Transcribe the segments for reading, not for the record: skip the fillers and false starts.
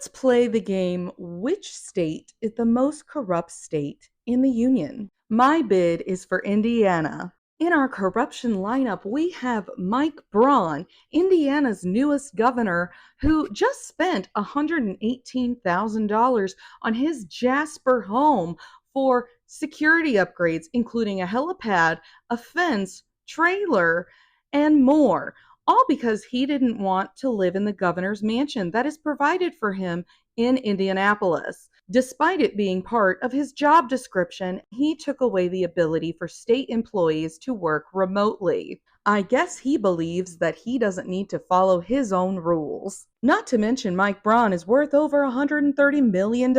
Let's play the game, which state is the most corrupt state in the Union? My bid is for Indiana. In our corruption lineup, we have Mike Braun, Indiana's newest governor, who just spent $118,000 on his Jasper home for security upgrades, including a helipad, a fence, trailer, and more, all because he didn't want to live in the governor's mansion that is provided for him in Indianapolis. Despite it being part of his job description, he took away the ability for state employees to work remotely. I guess he believes that he doesn't need to follow his own rules. Not to mention, Mike Braun is worth over $130 million.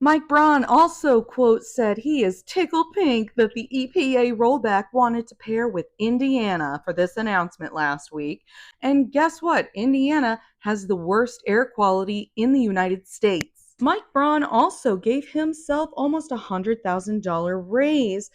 Mike Braun also, quote, said he is tickled pink that the EPA rollback wanted to pair with Indiana for this announcement last week. And guess what? Indiana has the worst air quality in the United States. Mike Braun also gave himself almost a $100,000 raise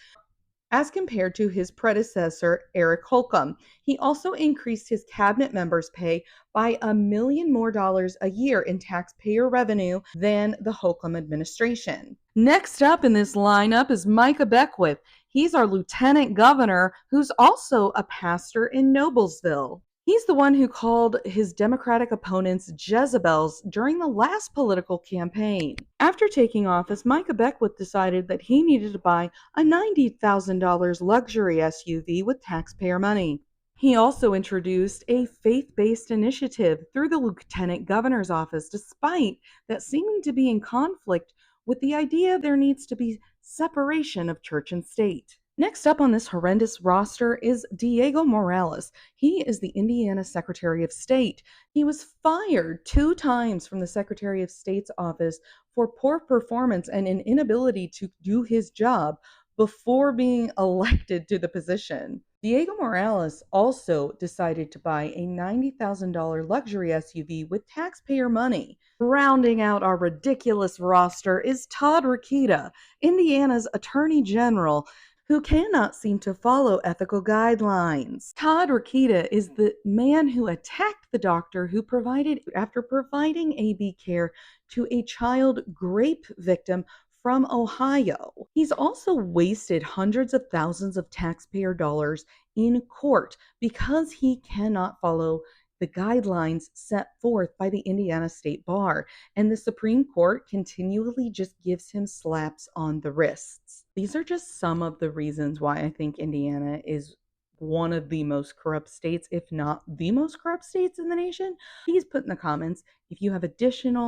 as compared to his predecessor, Eric Holcomb. He also increased his cabinet members' pay by $1 million more a year in taxpayer revenue than the Holcomb administration. Next up in this lineup is Micah Beckwith. He's our lieutenant governor who's also a pastor in Noblesville. He's the one who called his Democratic opponents Jezebels during the last political campaign. After taking office, Micah Beckwith decided that he needed to buy a $90,000 luxury SUV with taxpayer money. He also introduced a faith-based initiative through the lieutenant governor's office, despite that seeming to be in conflict with the idea there needs to be separation of church and state. Next up on this horrendous roster is Diego Morales. He is the Indiana Secretary of State. He was fired 2 times from the Secretary of State's office for poor performance and an inability to do his job before being elected to the position. Diego Morales also decided to buy a $90,000 luxury SUV with taxpayer money. Rounding out our ridiculous roster is Todd Rokita, Indiana's Attorney General, who cannot seem to follow ethical guidelines. Todd Rokita is the man who attacked the doctor who provided after providing AB care to a child rape victim from Ohio. He's also wasted hundreds of thousands of taxpayer dollars in court because he cannot follow the guidelines set forth by the Indiana State Bar, and the Supreme Court continually just gives him slaps on the wrists. These are just some of the reasons why I think Indiana is one of the most corrupt states, if not the most corrupt states in the nation. Please put in the comments if you have additional